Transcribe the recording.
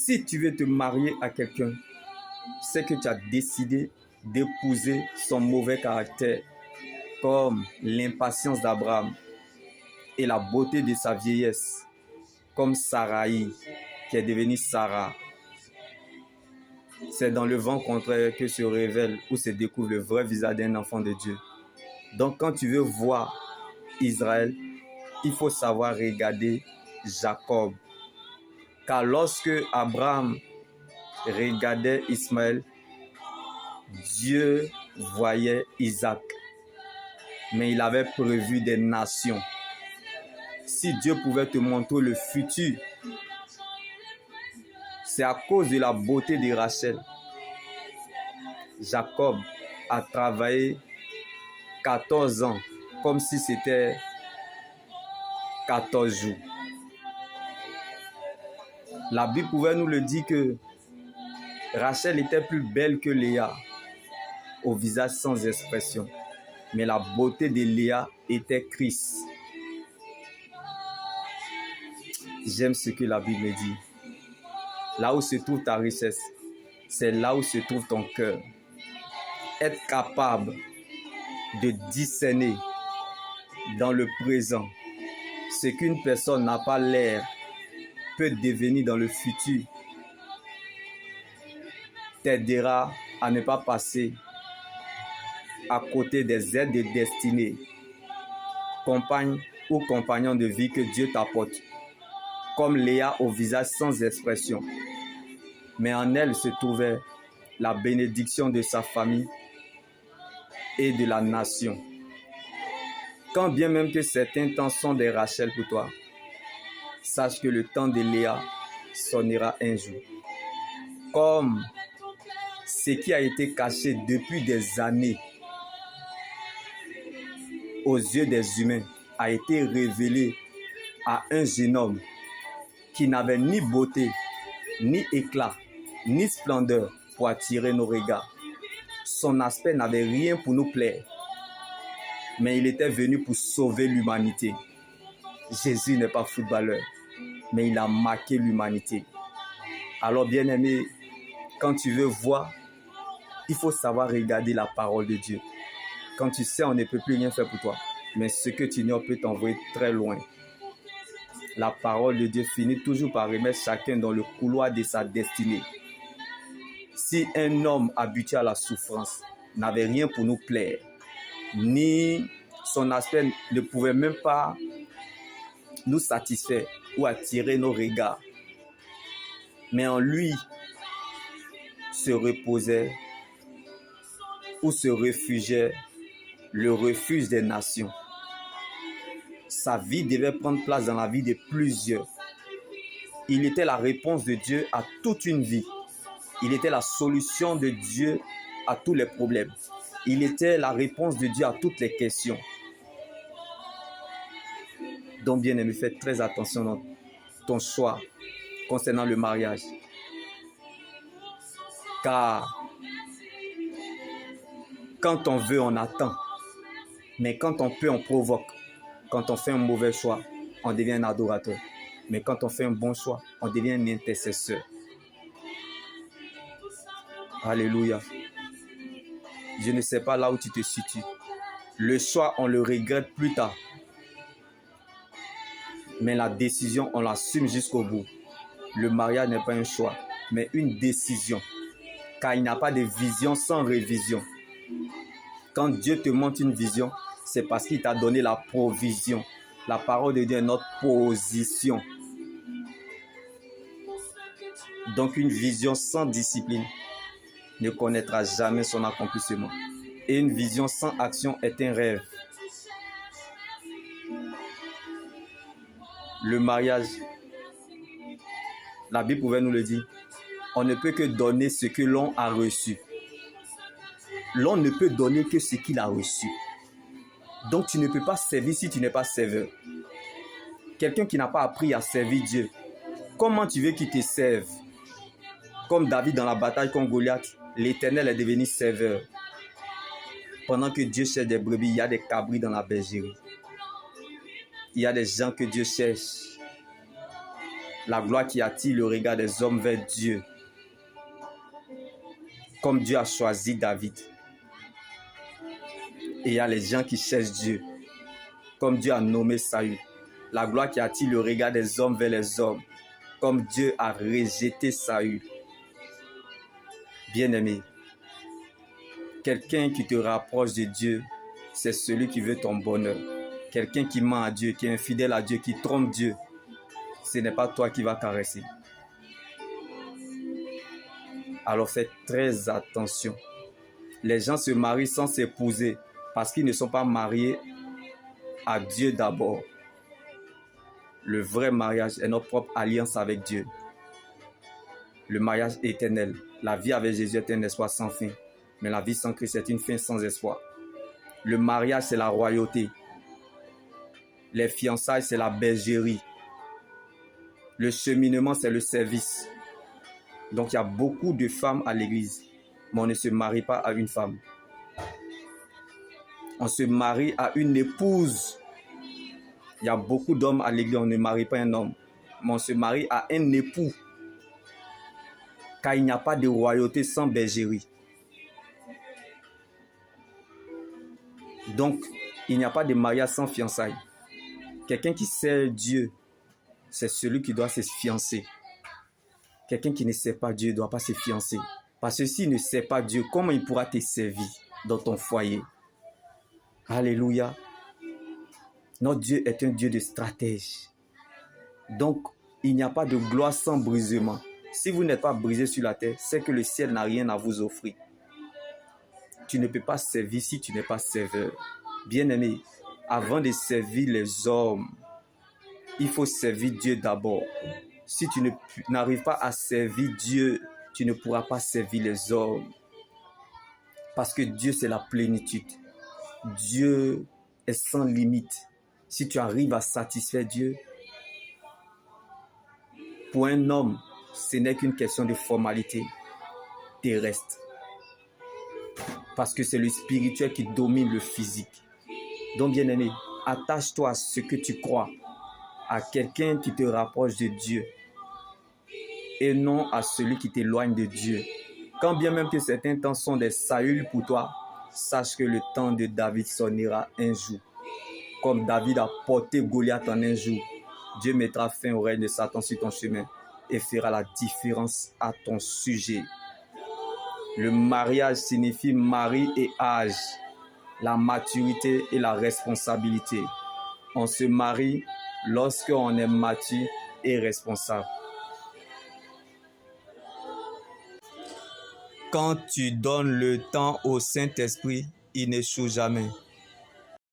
Si tu veux te marier à quelqu'un, c'est que tu as décidé d'épouser son mauvais caractère, comme l'impatience d'Abraham et la beauté de sa vieillesse, comme Saraï, qui est devenue Sarah. C'est dans le vent contraire que se révèle ou se découvre le vrai visage d'un enfant de Dieu. Donc quand tu veux voir Israël, il faut savoir regarder Jacob. Car lorsque Abraham regardait Ismaël, Dieu voyait Isaac. Mais il avait prévu des nations. Si Dieu pouvait te montrer le futur, c'est à cause de la beauté de Rachel. Jacob a travaillé 14 ans, comme si c'était 14 jours. La Bible pouvait nous le dire que Rachel était plus belle que Léa, au visage sans expression. Mais la beauté de Léa était Christ. J'aime ce que la Bible dit. Là où se trouve ta richesse, c'est là où se trouve ton cœur. Être capable de discerner dans le présent ce qu'une personne n'a pas l'air peut devenir dans le futur t'aidera à ne pas passer à côté des aides de destinée, compagne ou compagnon de vie que Dieu t'apporte, comme Léa au visage sans expression. Mais en elle se trouvait la bénédiction de sa famille et de la nation. Quand bien même que certains temps sont des Rachel pour toi, sache que le temps de Léa sonnera un jour. Comme ce qui a été caché depuis des années aux yeux des humains a été révélé à un jeune homme qui n'avait ni beauté, ni éclat, ni splendeur pour attirer nos regards. Son aspect n'avait rien pour nous plaire, mais il était venu pour sauver l'humanité. Jésus n'est pas footballeur, mais il a marqué l'humanité. Alors bien-aimé, quand tu veux voir, il faut savoir regarder la parole de Dieu. Quand tu sais, on ne peut plus rien faire pour toi, mais ce que tu ignores peut t'envoyer très loin. La parole de Dieu finit toujours par remettre chacun dans le couloir de sa destinée. Si un homme habitué à la souffrance n'avait rien pour nous plaire, ni son aspect ne pouvait même pas nous satisfaire ou attirer nos regards, mais en lui se reposait ou se réfugiait le refuge des nations. Sa vie devait prendre place dans la vie de plusieurs. Il était la réponse de Dieu à toute une vie. Il était la solution de Dieu à tous les problèmes. Il était la réponse de Dieu à toutes les questions. Donc, bien-aimé, fais très attention dans ton choix concernant le mariage. Car quand on veut, on attend. Mais quand on peut, on provoque. Quand on fait un mauvais choix, on devient un adorateur. Mais quand on fait un bon choix, on devient un intercesseur. Alléluia. Je ne sais pas là où tu te situes. Le choix, on le regrette plus tard. Mais la décision, on l'assume jusqu'au bout. Le mariage n'est pas un choix, mais une décision. Car il n'y a pas de vision sans révision. Quand Dieu te montre une vision, c'est parce qu'il t'a donné la provision. La parole de Dieu est notre position. Donc une vision sans discipline ne connaîtra jamais son accomplissement. Et une vision sans action est un rêve. Le mariage, la Bible pouvait nous le dire, on ne peut que donner ce que l'on a reçu. L'on ne peut donner que ce qu'il a reçu. Donc tu ne peux pas servir si tu n'es pas serveur. Quelqu'un qui n'a pas appris à servir Dieu, comment tu veux qu'il te serve? Comme David dans la bataille contre Goliath, l'Éternel est devenu serveur. Pendant que Dieu cherche des brebis, il y a des cabris dans la bergerie. Il y a des gens que Dieu cherche. La gloire qui attire le regard des hommes vers Dieu. Comme Dieu a choisi David. Et il y a les gens qui cherchent Dieu. Comme Dieu a nommé Saül. La gloire qui attire le regard des hommes vers les hommes. Comme Dieu a rejeté Saül. Bien-aimé, quelqu'un qui te rapproche de Dieu, c'est celui qui veut ton bonheur. Quelqu'un qui ment à Dieu, qui est infidèle à Dieu, qui trompe Dieu, ce n'est pas toi qui vas caresser. Alors faites très attention. Les gens se marient sans s'épouser parce qu'ils ne sont pas mariés à Dieu d'abord. Le vrai mariage est notre propre alliance avec Dieu. Le mariage éternel. La vie avec Jésus est un espoir sans fin. Mais la vie sans Christ est une fin sans espoir. Le mariage, c'est la royauté. Les fiançailles, c'est la bergerie. Le cheminement, c'est le service. Donc, il y a beaucoup de femmes à l'église, mais on ne se marie pas à une femme. On se marie à une épouse. Il y a beaucoup d'hommes à l'église, on ne marie pas un homme, mais on se marie à un époux. Car il n'y a pas de royauté sans bergerie. Donc, il n'y a pas de mariage sans fiançailles. Quelqu'un qui sert Dieu, c'est celui qui doit se fiancer. Quelqu'un qui ne sait pas Dieu ne doit pas se fiancer. Parce que s'il ne sait pas Dieu, comment il pourra te servir dans ton foyer? Alléluia. Notre Dieu est un Dieu de stratège. Donc, il n'y a pas de gloire sans brisement. Si vous n'êtes pas brisé sur la terre, c'est que le ciel n'a rien à vous offrir. Tu ne peux pas servir si tu n'es pas serveur. Bien-aimé, avant de servir les hommes, il faut servir Dieu d'abord. Si tu n'arrives pas à servir Dieu, tu ne pourras pas servir les hommes. Parce que Dieu, c'est la plénitude. Dieu est sans limite. Si tu arrives à satisfaire Dieu, pour un homme, ce n'est qu'une question de formalité terrestre. Parce que c'est le spirituel qui domine le physique. Donc, bien-aimé, attache-toi à ce que tu crois, à quelqu'un qui te rapproche de Dieu et non à celui qui t'éloigne de Dieu. Quand bien même que certains temps sont des Saül pour toi, sache que le temps de David sonnera un jour. Comme David a porté Goliath en un jour, Dieu mettra fin au règne de Satan sur ton chemin et fera la différence à ton sujet. Le mariage signifie mari et âge, la maturité et la responsabilité. On se marie lorsqu'on est mature et responsable. Quand tu donnes le temps au Saint-Esprit, il n'échoue jamais.